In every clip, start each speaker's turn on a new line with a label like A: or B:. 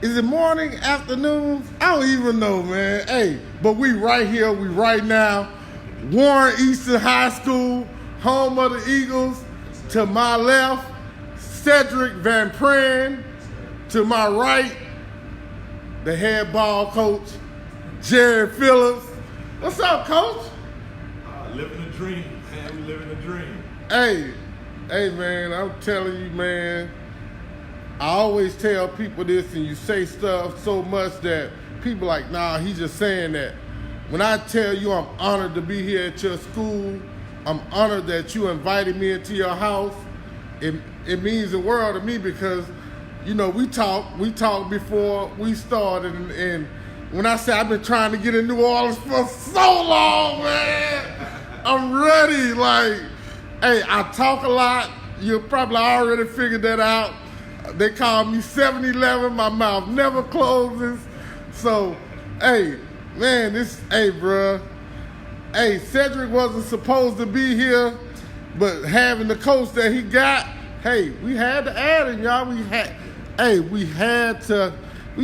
A: Is it morning, afternoon? I don't even know, man. Hey, but we right here, we right now. Warren Easton High School, home of the Eagles. To my left, Cedric Van Pran. To my right, the head ball coach, Jerry Phillips. What's up, coach?
B: Living a dream, man. We living a dream.
A: Hey, man, I'm telling you, man. I always tell people this, and you say stuff so much that people like, nah, he's just saying that. When I tell you I'm honored to be here at your school, I'm honored that you invited me into your house. It means the world to me because, you know, we talked before we started, and when I say I've been trying to get in New Orleans for so long, man, I'm ready. Like, hey, I talk a lot. You probably already figured that out. They call me 7-Eleven. My mouth never closes. So, hey, man, bruh. Hey, Cedric wasn't supposed to be here, but having the coach that he got, hey, we had to add him, y'all. We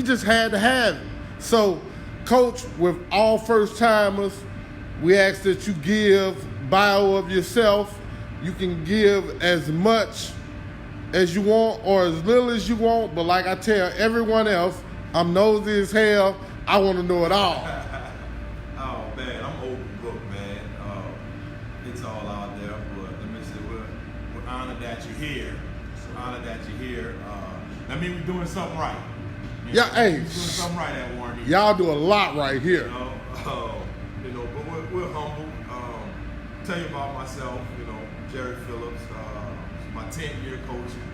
A: just had to have him. So, coach, with all first timers, we ask that you give bio of yourself. You can give as much as you want or as little as you want, but like I tell everyone else, I'm nosy as hell. I want to know it all.
B: Oh man, I'm open book, man. It's all out there, but let me say we're honored that you're here. We're honored that you're here. That means we're doing something right.
A: Hey,
B: we're doing something right at Warren.
A: Y'all do a lot right here.
B: But we're humble. Tell you about myself. Jerry Phillips. My 10th year coaching,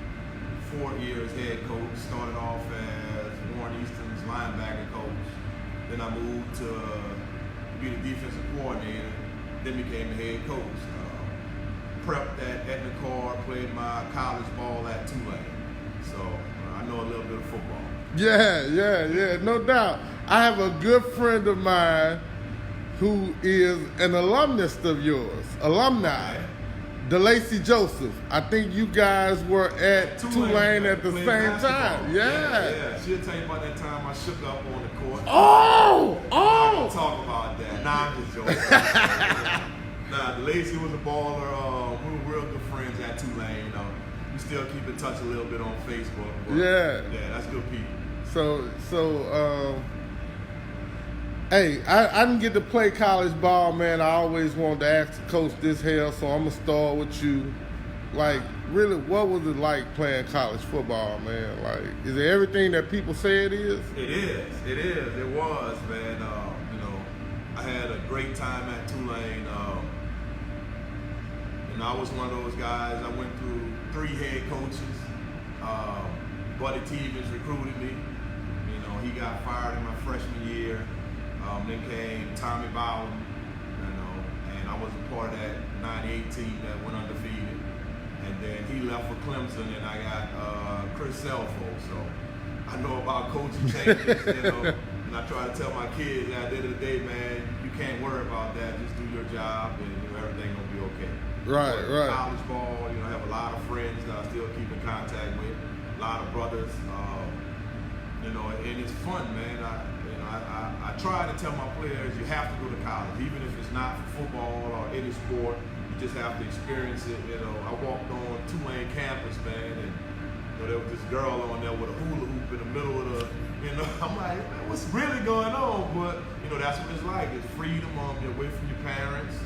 B: 4 years head coach. Started off as Warren Easton's linebacker coach. Then I moved to be the defensive coordinator. Then became the head coach. Prepped at Edna Carr, played my college ball at Tulane. So I know a little bit of football.
A: Yeah, no doubt. I have a good friend of mine who is an alumnus of yours, alumni.
B: Okay.
A: DeLacy Joseph. I think you guys were at Tulane at the same time.
B: Yeah. She'll tell you about that time I shook up on the court.
A: Oh!
B: I'll talk about that. Nah, I'm just joking. DeLacy was a baller. We were real good friends at Tulane. We still keep in touch a little bit on Facebook. But yeah, that's good people.
A: Hey, I didn't get to play college ball, man. I always wanted to ask the coach this here, so I'm going to start with you. Like, really, what was it like playing college football, man? Like, is it everything that people say it is?
B: It is. It was, man. I had a great time at Tulane. I was one of those guys. I went through 3 head coaches. Buddy Stevens recruited me. He got fired in my freshman year. Then came Tommy Bowden, and I was a part of that 98 team that went undefeated. And then he left for Clemson, and I got Chris Selfo. So I know about coaching changes, and I try to tell my kids at the end of the day, man, you can't worry about that. Just do your job, and everything gonna be okay.
A: Right.
B: College ball, I have a lot of friends that I still keep in contact with, a lot of brothers, and it's fun, man. I try to tell my players you have to go to college, even if it's not for football or any sport. You just have to experience it. I walked on Tulane campus, man, and there was this girl on there with a hula hoop in the middle of the. I'm like, man, what's really going on? But that's what it's like. It's freedom. You're away from your parents.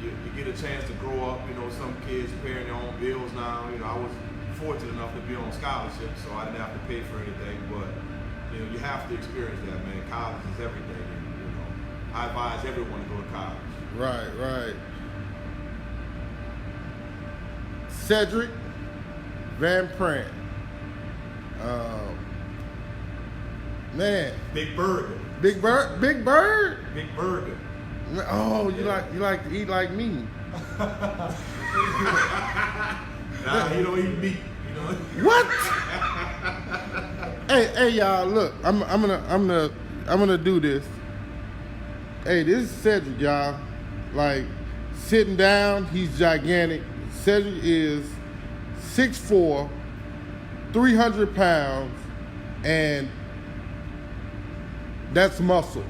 B: You get a chance to grow up. Some kids paying their own bills now. I was fortunate enough to be on scholarship, so I didn't have to pay for anything, but. You have to experience that, man. College is everything. And, I advise everyone to go to college.
A: Right. Cedric Van Pran. Man.
B: Big Burger.
A: Big Bird?
B: Big Burger.
A: Oh, you like to eat like me.
B: Nah, he don't eat meat.
A: What? Hey, y'all! Look, I'm gonna do this. Hey, this is Cedric, y'all. Like, sitting down, he's gigantic. Cedric is 6'4", 300 pounds, And that's muscle.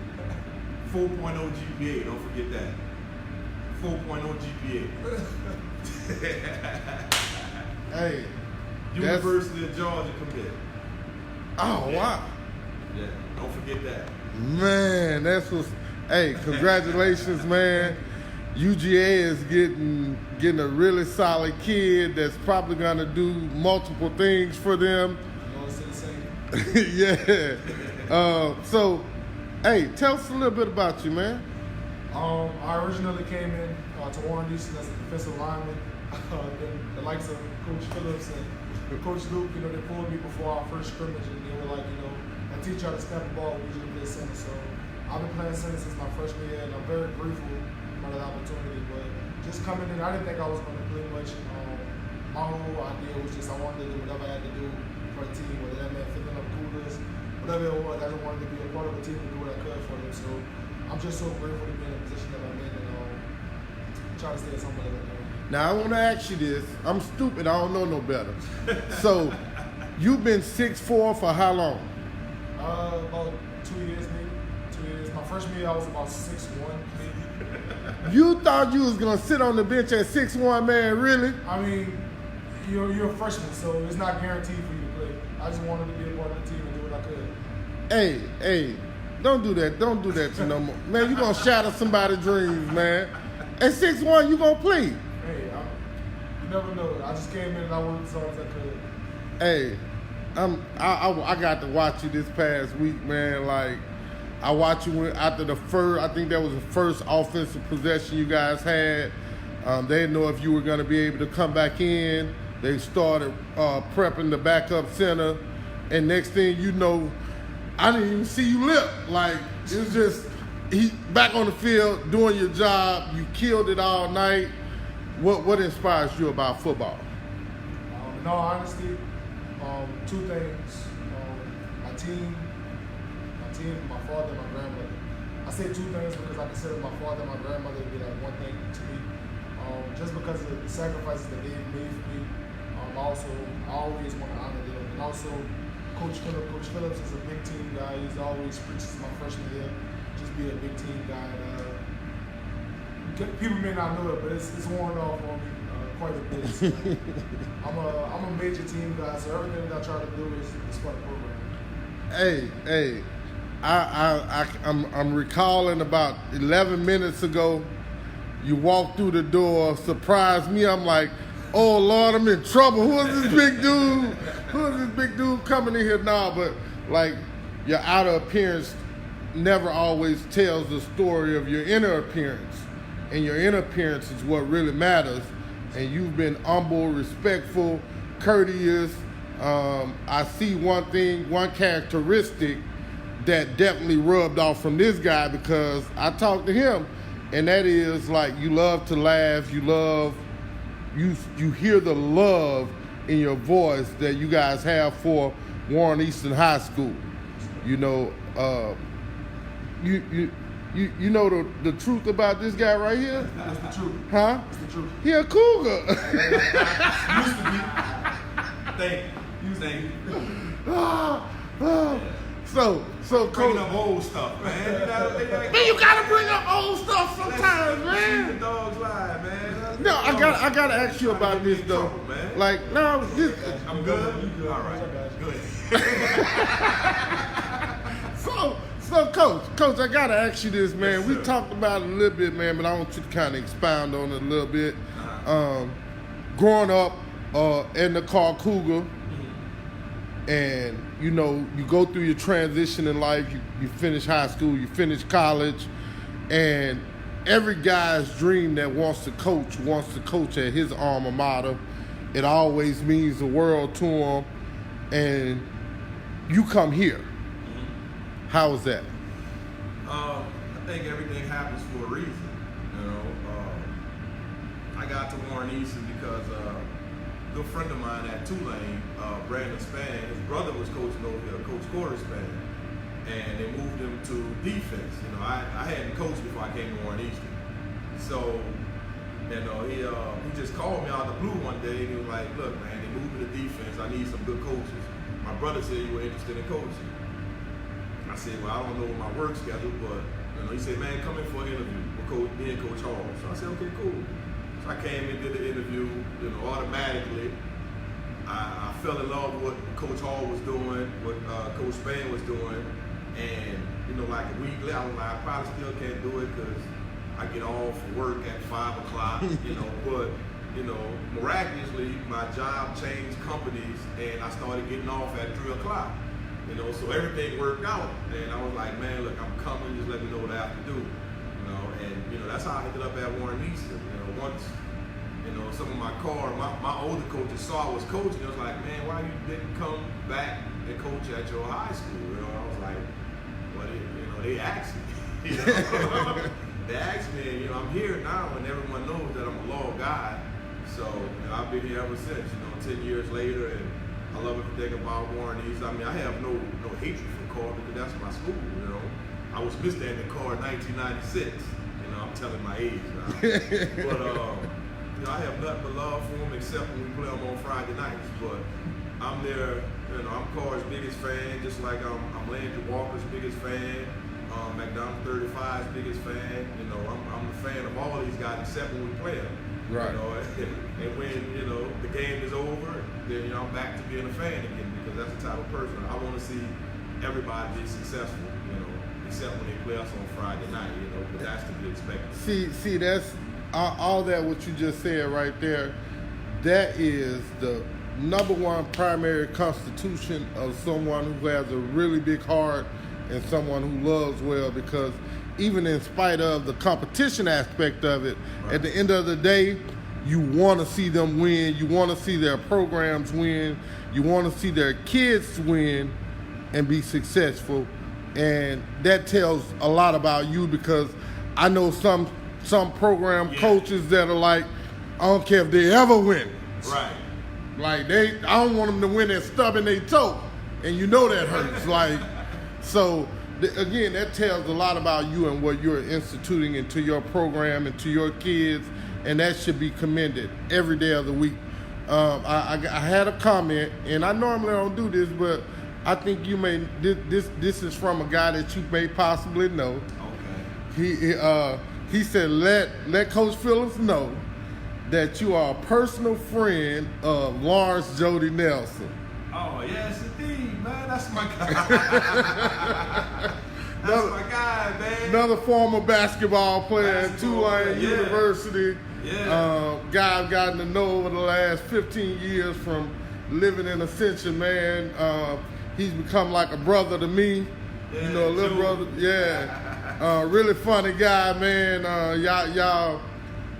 B: 4.0 GPA, don't forget that. 4.0 GPA.
A: Hey.
B: University of Georgia commit.
A: Oh, wow.
B: Yeah, don't forget that.
A: Man, that's what's. Hey, congratulations, man. UGA is getting a really solid kid that's probably gonna do multiple things for them. Yeah. So, hey, tell us a little bit about you, man.
C: I originally came in to Warren Easton as a defensive lineman. Then the likes of Coach Phillips and Coach Luke, they pulled me before our first scrimmage, and they were like, I teach you how to snap the ball. We usually play center. So I've been playing center since my freshman year, and I'm very grateful for that opportunity. But just coming in, I didn't think I was going to play much. My whole idea was just I wanted to do whatever I had to do for the team, whether that meant filling up coolers, whatever it was. I just wanted to be a part of the team and do what I could for them. So I'm just so grateful to be in the position that I'm in, and try to stay at somewhere that I'm doing.
A: Now, I want to ask you this. I'm stupid. I don't know no better. So, you've been 6'4" for how long?
C: About 2 years, maybe. 2 years. My freshman year, I was about 6'1", maybe.
A: You thought you was going to sit on the bench at 6'1", man, really?
C: I mean, you're a freshman, so it's not guaranteed for you to play. I just wanted to be a part of the team and do what I could.
A: Hey, don't do that. Don't do that to no more. Man, you going to shatter somebody's dreams, man. At 6'1", you going to play.
C: Hey, you never know. I just came in and I worked as hard as I could.
A: Hey, I got to watch you this past week, man. Like, I watched you after the first, I think that was the first offensive possession you guys had. They didn't know if you were going to be able to come back in. They started prepping the backup center. And next thing you know, I didn't even see you lip. Like, it was just, he back on the field doing your job. You killed it all night. What inspires you about football?
C: In all honesty, two things. My team, my father, and my grandmother. I say two things because I consider my father and my grandmother to be like one thing to me. Just because of the sacrifices that they made for me. I always want to honor them. And also, Coach Phillips is a big team guy. He's always preaches my freshman year, just be a big team guy. People may not know it, but it's worn off on me quite a bit. So, I'm a major team guy, so everything that I try to do is for the program.
A: Hey, I'm recalling about 11 minutes ago, you walked through the door, surprised me. I'm like, oh Lord, I'm in trouble. Who is this big dude? Who is this big dude coming in here now? But like, your outer appearance never always tells the story of your inner appearance. And your inner appearance is what really matters. And you've been humble, respectful, courteous. I see one characteristic that definitely rubbed off from this guy because I talked to him, and that is like you love to laugh. You hear the love in your voice that you guys have for Warren Easton High School. You know the truth about this guy right here?
C: What's the truth?
A: Huh?
C: What's the truth?
A: He a cougar.
C: Used to be.
B: Thank you.
A: So
B: Bringing
A: Coach,
B: up old stuff, man.
A: man, you gotta bring up old stuff sometimes,
B: Let's
A: man.
B: see the dogs live, man.
A: No, I gotta ask you about this though.
B: Trouble, man.
A: Like, no, this.
B: I'm good. You good? All right. Good.
A: So, Coach, I gotta ask you this, man.
B: Yes,
A: We
B: sir.
A: talked about it a little bit, man, but I want you to kind of expound on it a little bit. Growing up in the car Cougar, and you go through your transition in life. You finish high school, you finish college, and every guy's dream that wants to coach at his alma mater. It always means the world to him, and you come here. How was that?
B: I think everything happens for a reason. I got to Warren Easton because a good friend of mine at Tulane, Brandon Spann, his brother was coaching over here, Coach Corey Spann, and they moved him to defense. I hadn't coached before I came to Warren Easton, so he just called me out of the blue one day and he was like, "Look, man, they moved me to defense. I need some good coaches. my brother said you were interested in coaching. I said, well, I don't know my work schedule, but he said, man, come in for an interview with me and Coach Hall. So I said, okay, cool. So I came and did the interview. Automatically, I fell in love with what Coach Hall was doing, what Coach Spain was doing, and like a week later, I was like, I probably still can't do it because I get off work at 5 o'clock. But miraculously, my job changed companies, and I started getting off at 3 o'clock. So everything worked out, and I was like, man, look, I'm coming. Just let me know what I have to do. And that's how I ended up at Warren Easton. Once some of my my older coaches saw I was coaching. It was like, man, why you didn't come back and coach at your high school? I was like, well, they asked me. They asked me, and I'm here now, and everyone knows that I'm a loyal guy. So I've been here ever since. 10 years later, and I love everything about Warren Easton. I mean, I have no hatred for Carr because that's my school. I was Mr. in the Carr in 1996. I'm telling my age now. But I have nothing but love for him except when we play them on Friday nights. But I'm there. I'm Carr's biggest fan, just like I'm Landry Walker's biggest fan. McDonald 35's biggest fan. I'm a fan of all these guys except when we play them.
A: Right.
B: And when the game is over, then I'm back to being a fan again because that's the type of person I want to see everybody be successful. Except when they play us on Friday night. But that's to be expected.
A: See, that's all that what you just said right there. That is the number one primary constitution of someone who has a really big heart and someone who loves well, because even in spite of the competition aspect of it, right, at the end of the day, you want to see them win. You want to see their programs win. You want to see their kids win and be successful. And that tells a lot about you, because I know some program coaches that are like, I don't care if they ever win.
B: Right.
A: Like I don't want them to win and stubbing their toe, and that hurts. So again, that tells a lot about you and what you're instituting into your program and to your kids, and that should be commended every day of the week. I had a comment, and I normally don't do this, but I think you may. This is from a guy that you may possibly know.
B: Okay.
A: He said, let Coach Phillips know that you are a personal friend of Lawrence Jody Nelson.
B: Oh yes, indeed, man. That's my guy. That's my guy, man.
A: Another former basketball player at Tulane University.
B: Yeah.
A: Guy I've gotten to know over the last 15 years from living in Ascension, man. He's become like a brother to me.
B: Yeah,
A: a little brother. Yeah. Really funny guy, man. Y'all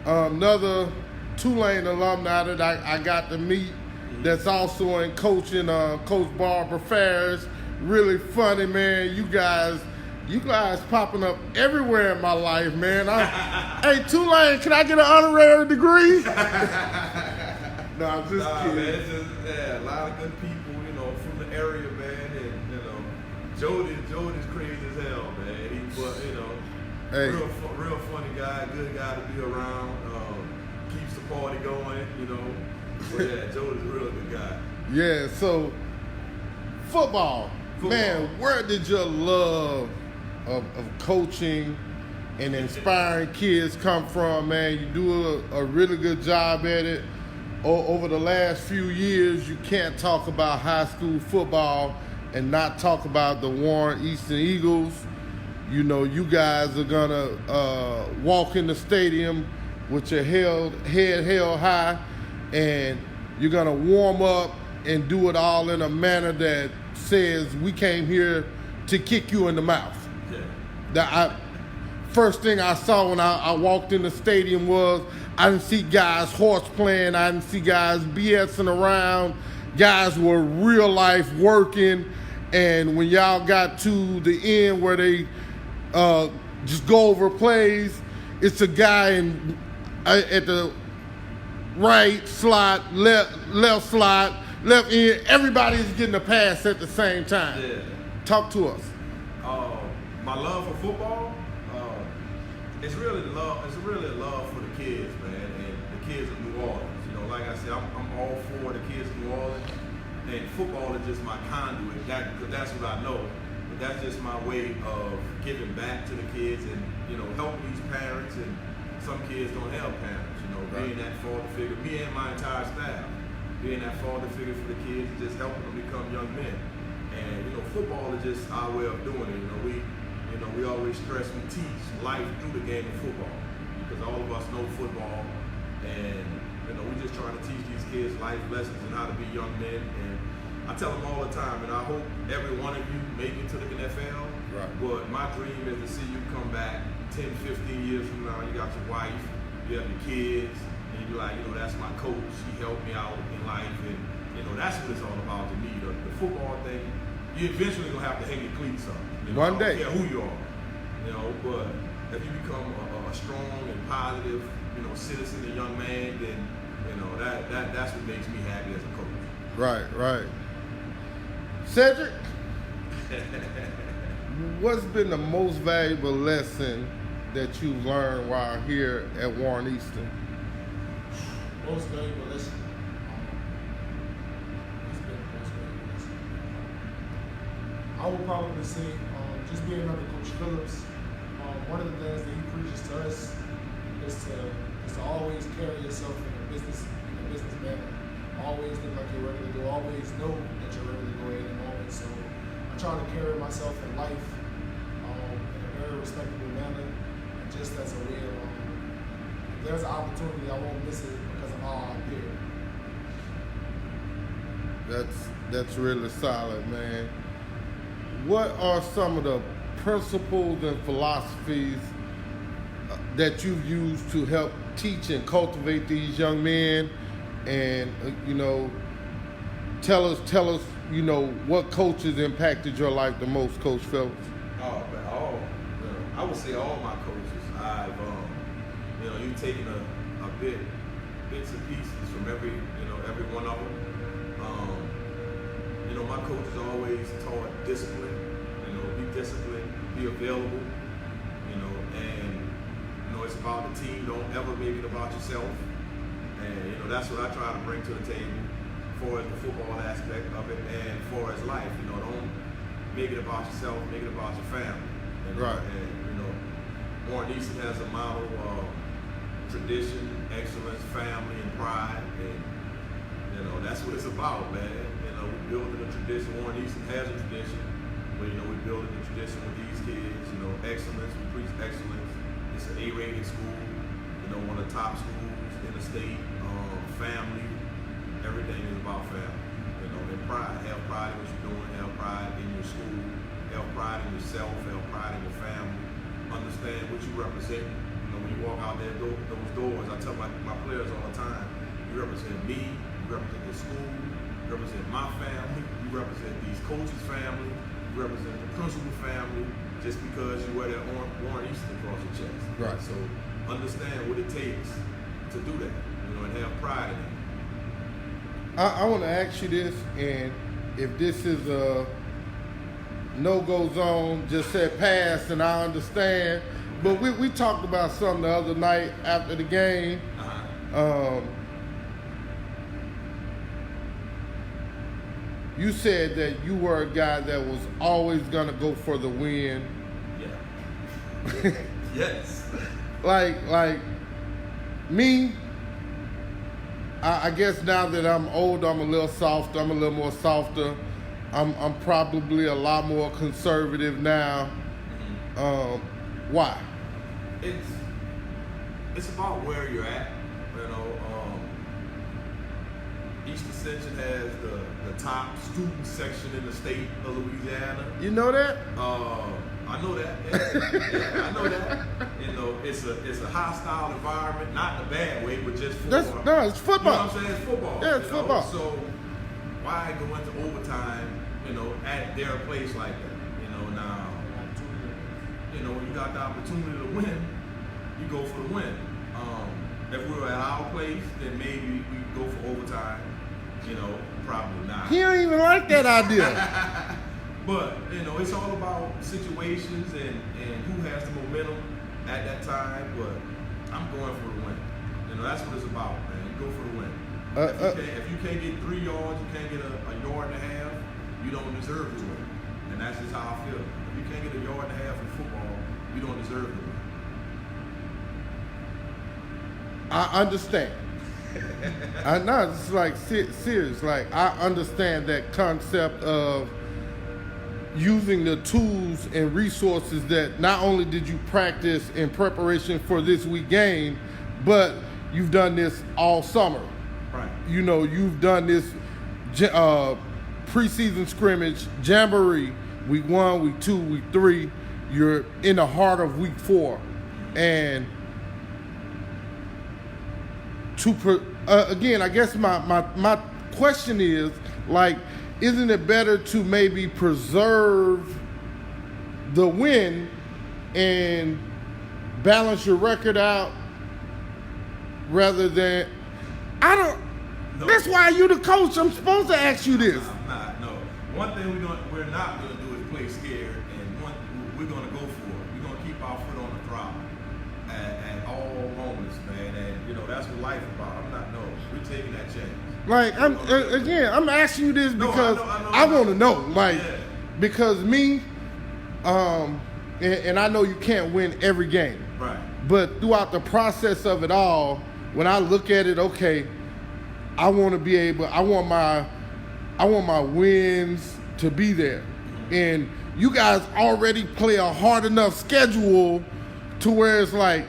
A: another Tulane alumni that I got to meet that's also in coaching, Coach Barbara Ferris. Really funny, man. You guys popping up everywhere in my life, man. Hey, Tulane, can I get an honorary degree? No, I'm just kidding.
B: Man, it's just, a lot of good people, from the area, man. And, Jody's crazy as hell, man.
A: Hey.
B: Real funny guy, good guy to be around. Keeps the party going, But yeah, Jody's a real good guy.
A: Yeah, so football. Man, where did your love of coaching and inspiring kids come from, man? You do a really good job at it. Over the last few years, you can't talk about high school football and not talk about the Warren Easton Eagles. You guys are gonna walk in the stadium with your head held high, and you're gonna warm up and do it all in a manner that says we came here to kick you in the mouth. Yeah. First thing I saw when I walked in the stadium was I didn't see guys horse playing. I didn't see guys BSing around. Guys were real life working. And when y'all got to the end where they just go over plays, it's a guy at the right slot, left slot, left end. Everybody's getting a pass at the same time.
B: Yeah.
A: Talk to us.
B: My love for football, it's really a love for the kids, man, and the kids of New Orleans. Like I said, I'm all for the kids of New Orleans. and football is just my conduit. Because that's what I know. But that's just my way of giving back to the kids and helping these parents. And some kids don't have parents. Being that father figure. Me and my entire staff, being that father figure for the kids, just helping them become young men. And football is just our way of doing it. We always stress we teach life through the game of football because all of us know football, and we just trying to teach these kids life lessons and how to be young men. And I tell them all the time, and I hope every one of you make it to the NFL.
A: Right.
B: But my dream is to see you come back 10, 15 years from now. You got your wife, you have your kids, and you're like, that's my coach. He helped me out in life, and that's what it's all about to me. The football thing. You're eventually gonna have to hang your cleats up.
A: One day.
B: I don't care who you are. But if you become a strong and positive, citizen and young man, then that's what makes me happy as a coach.
A: Right. Cedric, what's been the most valuable lesson that you've learned while here at Warren Easton?
C: Most valuable lesson. I would probably say just being under Coach Phillips, one of the things that he preaches to us is to always carry yourself in a business manner. Always look like you're ready to go. Always know that you're ready to go at any moment. So I try to carry myself in life in a very respectable manner, and just as a way of if there's an opportunity, I won't miss it because of how I appear.
A: That's really solid, man. What are some of the principles and philosophies that you've used to help teach and cultivate these young men? And tell us, what coaches impacted your life the most, Coach Phillips?
B: I would say all my coaches. I've you've taken bits and pieces from every one of them. My coaches always taught discipline. Be disciplined, be available. And it's about the team. Don't ever make it about yourself. And that's what I try to bring to the table for the football aspect of it and for his life. Don't make it about yourself, make it about your family.
A: Right.
B: And Warren Easton has a model of tradition, excellence, family, and pride. And that's what it's about, man. We're building a tradition. Warren Easton has a tradition. But we're building a tradition with these kids. Excellence. We preach excellence. It's an A-rated school. One of the top schools in the state. Family. Everything is about family. And pride. Have pride in what you're doing. Have pride in your school. Have pride in yourself. Have pride in your family. Understand what you represent. When you walk out those doors, I tell my players all the time, you represent me. You represent the school. You represent my family. You represent these coaches' family. You represent the principal family. Just because you wear that Warren Easton across your chest.
A: Right.
B: So understand what it takes to do that. And have pride in it.
A: I want to ask you this, and if this is a no-go zone, just say pass, and I understand. But we talked about something the other night after the game. You said that you were a guy that was always gonna go for the win.
B: Yeah. Yes.
A: Like me, I guess now that I'm older, I'm a little softer. I'm a little more softer. I'm probably a lot more conservative now. Why?
B: It's about where you're at. East Ascension has the top student section in the state of Louisiana.
A: You know that?
B: I know that. Yeah, I know that. It's a hostile environment, not in a bad way, but just for
A: it's football.
B: You know what I'm saying? It's football.
A: Yeah, it's football.
B: So why go into overtime? At their place like that. Now. You got the opportunity to win. You go for the win. If we were at our place, then maybe we could go for overtime. Probably not.
A: He don't even like that idea.
B: But, it's all about situations and who has the momentum at that time. But I'm going for the win. That's what it's about, man. You go for the win. If you can't get 3 yards, you can't get a yard and a half, you don't deserve to win. And that's just how I feel. If you can't get a yard and a half in football, you don't deserve to win.
A: I understand. I know, it's like serious. Like, I understand that concept of using the tools and resources that not only did you practice in preparation for this week game, but you've done this all summer.
B: Right.
A: You know, you've done this preseason scrimmage, jamboree, week 1, week 2, week 3. You're in the heart of week 4. And again, I guess my question is, like, isn't it better to maybe preserve the win and balance your record out rather than,
B: No.
A: That's why you the coach. I'm supposed to ask you this.
B: I'm not. No. One thing we're not going to do is play scared, and we're going to go for it. We're going to keep our foot on the throttle at all moments, man. And that's what life is about. We're taking that chance.
A: Like, I'm asking you this because I want to know. Like,
B: yeah.
A: Because me, and I know you can't win every game.
B: Right.
A: But throughout the process of it all, when I look at it, okay, I want my wins to be there. And you guys already play a hard enough schedule to where it's like,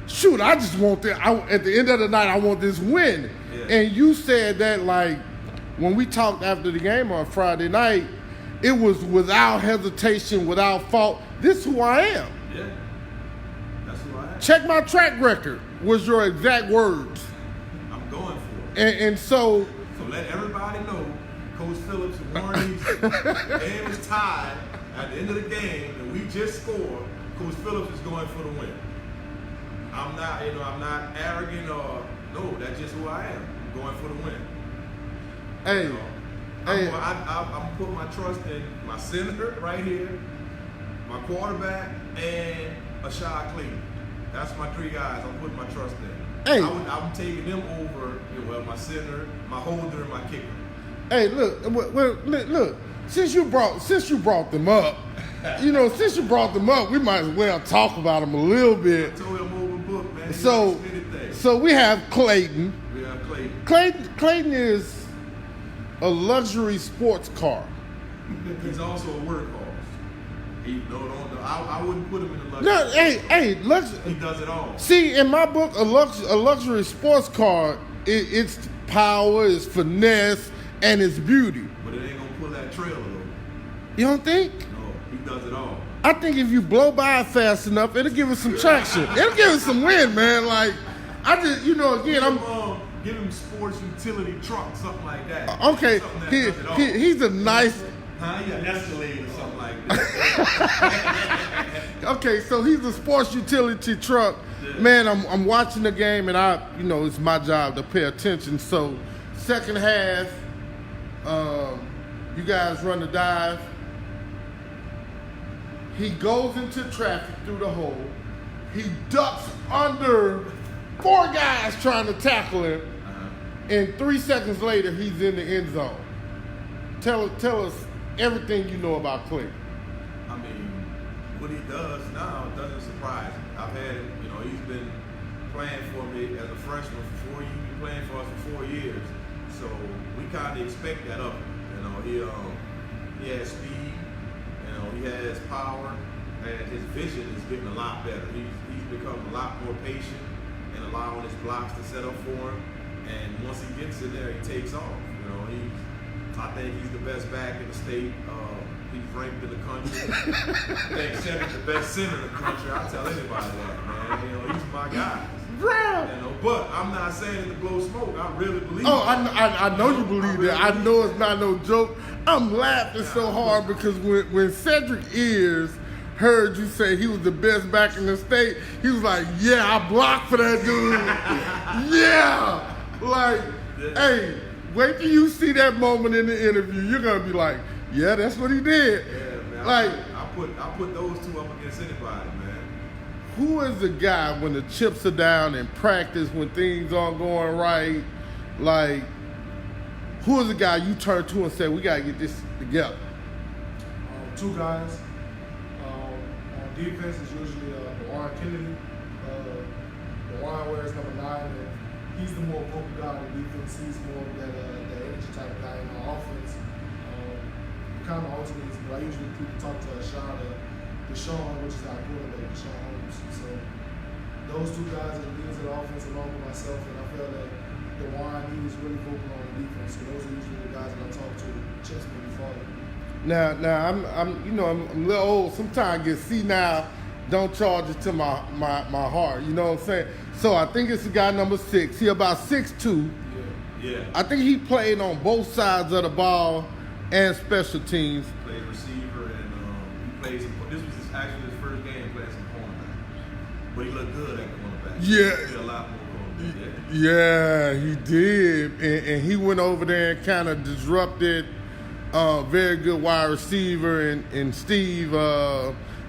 A: shoot, I just want at the end of the night, I want this win.
B: Yeah.
A: And you said that, like, when we talked after the game on Friday night, it was without hesitation, without fault. This is who I am.
B: Yeah. That's who I am.
A: Check my track record was your exact words.
B: I'm going for it.
A: And so
B: let everybody know, Coach Phillips and Warren Easton, the game was tied at the end of the game, and we just scored. Coach Phillips is going for the win. I'm not arrogant or no. That's just who I am. I'm going for the win.
A: Hey,
B: I'm putting my trust in my center right here, my quarterback, and Ashad Clayton. That's my 3 guys. I'm putting my trust in.
A: Hey,
B: I'm taking them over. My center, my holder, and my kicker.
A: Hey, look. Since you brought them up, we might as well talk about them a little bit.
B: I told him open book, man.
A: So we have Clayton.
B: We have Clayton.
A: Clayton is a luxury sports car.
B: He's also a workhorse. I wouldn't put him in the luxury.
A: No, hey,
B: he does it all.
A: See, in my book, a luxury sports car, it's power, it's finesse, and it's beauty.
B: But it ain't gonna pull that trailer though.
A: You don't think?
B: No, he does it all.
A: I think if you blow by it fast enough, it'll give us some traction. It'll give us some wind, man. Like, I just,
B: give him sports utility truck, something like that.
A: Okay, he's a nice.
B: Huh? Yeah, Escalade or something like that.
A: Okay, so he's a sports utility truck. Yeah. Man, I'm watching the game, and it's my job to pay attention. So, second half, you guys run the dive. He goes into traffic through the hole. He ducks under 4 guys trying to tackle him. And 3 seconds later, he's in the end zone. Tell us everything you know about Clay.
B: I mean, what he does now doesn't surprise me. I've had him, he's been playing for me as a freshman for 4 years. He's been playing for us for 4 years. So we kind of expect that of him. He has speed, he has power, and his vision is getting a lot better. He's become a lot more patient and allowing his blocks to set up for him. And once he gets in there, he takes off. I think he's the best back in the state. He's ranked in the country. I think Center's the best center in the country. I tell anybody that, man. He's my guy. But I'm not saying it to blow smoke. I really believe it.
A: I know you believe that. I know it's not no joke. I'm laughing so hard because when Cedric Ears heard you say he was the best back in the state, he was like, yeah, I blocked for that dude. Yeah. Like, hey, wait till you see that moment in the interview. You're going to be like, yeah, that's what he did.
B: Yeah, man.
A: Like,
B: I put those 2 up against anybody, man.
A: Who is the guy when the chips are down in practice, when things aren't going right, Like, who is the guy you turn to and say, we got to get this together?
C: Two guys. On defense is usually Dewan Kennedy. Dewan wears number 9, and he's the more vocal guy on defense. He's more of that energy type of guy. In our offense, kind of alternates, but I usually talk to Deshaun, which is our quarterback, Deshaun Holmes. So those two guys are leaders of the offense along with myself, and I feel that Dewan, he is really vocal on defense. So those are usually the guys that I talk to, checks me before.
A: Now, I'm a little old. Sometimes I get senile. Don't charge it to my heart. You know what I'm saying? So I think it's the guy number 6. He about 6'2".
B: Yeah.
A: I think he played on both sides of the ball and special teams.
B: Played receiver and he played some. This was actually his first game playing some cornerback, but he looked good at cornerback.
A: Yeah.
B: He did a lot more cornerback.
A: Yeah, he did, and he went over there and kind of disrupted. Very good wide receiver, and Steve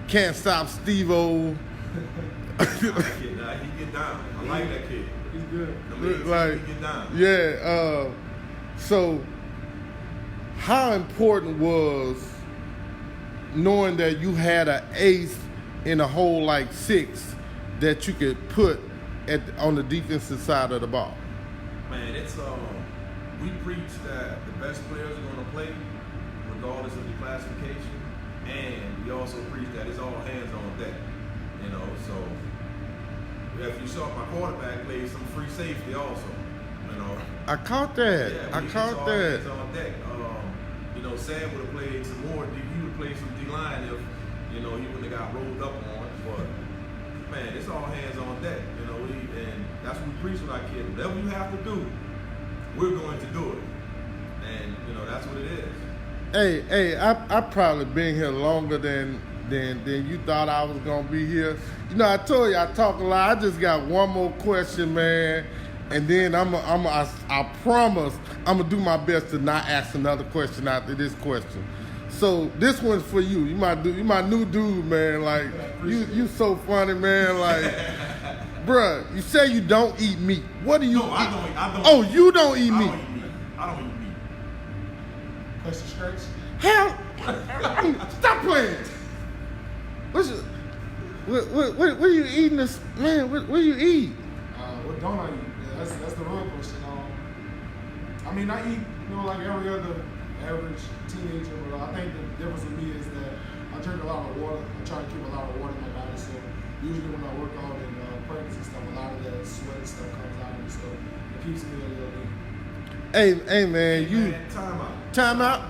A: can't stop Steve-O.
B: He get down. I like that kid.
C: He's good.
A: Like,
B: he get down.
A: Yeah. So, how important was knowing that you had an ace in a whole like 6 that you could put on the defensive side of the ball?
B: Man, it's we preach that the best players are going to play regardless of the classification, and we also preach that it's all hands on deck. You know, so if you saw my quarterback play some free safety also, you know.
A: I caught that.
B: Yeah,
A: I caught that.
B: Hands on deck. You know, Sam would have played some more. He would have played some D-line if, you know, he wouldn't have got rolled up on. But man, it's all hands on deck. You know, and that's what we preach with our kids. Whatever you have to do, we're going to do it. And you know, that's what it is.
A: Hey, I probably been here longer than you thought I was gonna be here. You know, I told you I talk a lot. I just got one more question, man, and then I promise I'm gonna do my best to not ask another question after this question. So this one's for you. You my new dude, man. Like you so funny, man. Like, bruh, you say you don't eat meat. What do you?
B: No, I don't.
A: Oh, you don't eat meat.
B: I don't eat meat.
C: Question straight.
A: Hell, stop playing. What are you eating this, man? What do you eat?
C: What don't I eat? Yeah, that's the real question. I mean, I eat, you know, like every other average teenager, but I think the difference with me is that I drink a lot of water. I try to keep a lot of water in my body, so usually when I work out in practice and stuff, a lot of that sweat and stuff comes out of me, so it keeps me a little lean.
A: Hey, man, you.
B: Time out.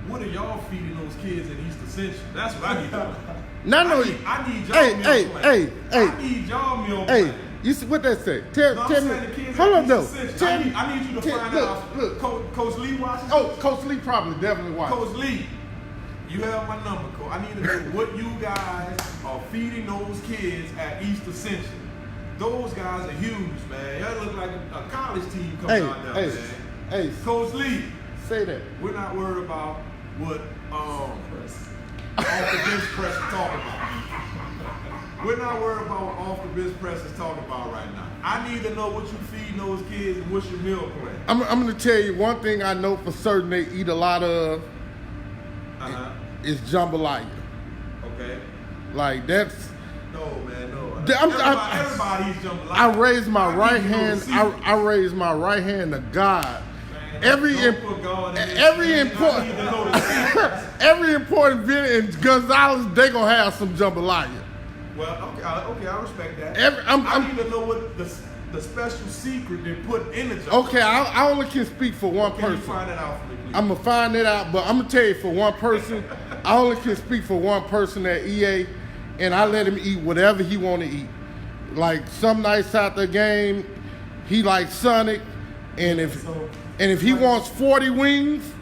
B: What are y'all feeding those kids in East Ascension? That's what I need to know. I need y'all meal plan. I need y'all meal plan.
A: Hey, you see what that say? Tell me. Hold on, though.
B: I need you to find out. Look. Coach Lee watches.
A: Oh, Coach Lee probably definitely watches.
B: Coach Lee, you have my number, Coach. I need to know what you guys are feeding those kids at East Ascension. Those guys are huge, man. Y'all look like a college team coming out there, man.
A: Hey,
B: Coach Lee,
A: say that.
B: We're not worried about what off the bench press is talking about. We're not worried about what off the bench press is talking about right now. I need to know what you feeding those kids and what's your meal plan.
A: I'm going to tell you one thing I know for certain they eat a lot of is jambalaya.
B: Okay.
A: Like that's.
B: No, man, no.
A: Everybody
B: eats jambalaya.
A: I raise my right hand. I raise my right hand to God. Every important event in Gonzales, they gonna have some jambalaya.
B: Well, okay, I respect that. I need to know what the special secret they put in the jambalaya.
A: Okay, I only can speak for one person.
B: Can you find that out for me, please?
A: I'm gonna find it out, but I'm gonna tell you for one person. I only can speak for one person at EA, and I let him eat whatever he want to eat. Like some nights after the game, he likes Sonic, and if he wants 40 wings,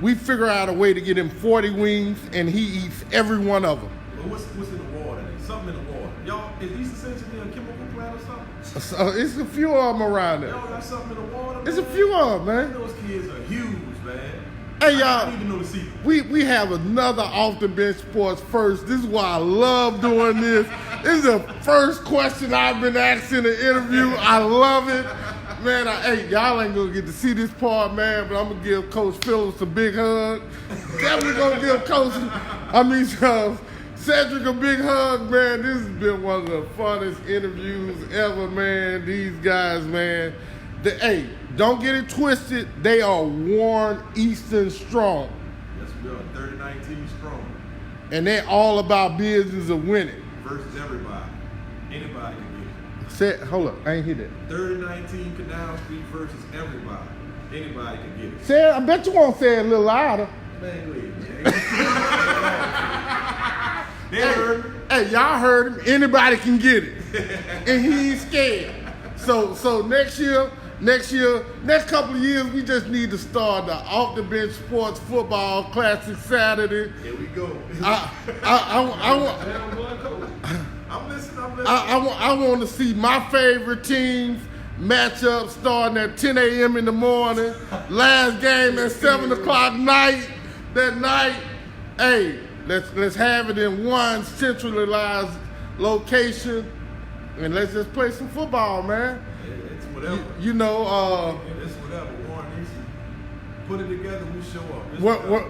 A: we figure out a way to get him 40 wings, and he eats every one of them.
B: Well, what's in the water? Something in the water. Y'all, is these essentially a chemical plant or something?
A: It's a few of them around there.
B: Y'all got something in the water, man?
A: It's a few of them, man.
B: Those kids are huge, man.
A: Hey, y'all.
B: I need to know the secret.
A: We have another Off the Bench Sports First. This is why I love doing this. This is the first question I've been asked in an interview. I love it. Man, hey, y'all ain't gonna get to see this part, man, but I'm gonna give Coach Phillips a big hug. Definitely gonna give Cedric a big hug, man. This has been one of the funnest interviews ever, man. These guys, man. Hey, don't get it twisted. They are Warren Easton strong.
B: Yes, we are 30-19 strong.
A: And they're all about business of winning.
B: Versus everybody. Anybody can
A: Hold up, I ain't hear that.
B: 30-19 Canal Street versus everybody. Anybody can get it.
A: Say, I bet you won't say it a little louder.
B: Man, go ahead, man. They heard me.
A: Hey, y'all heard him. Anybody can get it. And he ain't scared. So next couple of years, we just need to start the Off the Bench Sports Football Classic Saturday.
B: Here we go. I'm listening.
A: I want to see my favorite teams match up starting at 10 a.m. in the morning. Last game at 7 o'clock that night. Hey, let's have it in one centralized location, and let's just play some football, man.
B: It's whatever.
A: You know.
B: It's whatever. Warren Easton. Put it together, we show up.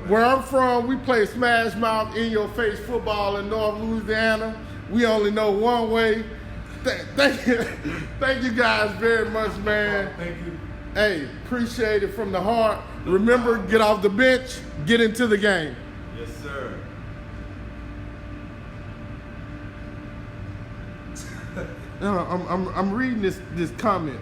A: Where I'm from, we play smash mouth in your face football in North Louisiana. We only know one way. Thank you guys very much, man.
C: Thank you.
A: Hey, appreciate it from the heart. Remember, get off the bench, get into the game.
B: Yes, sir.
A: I'm reading this comment.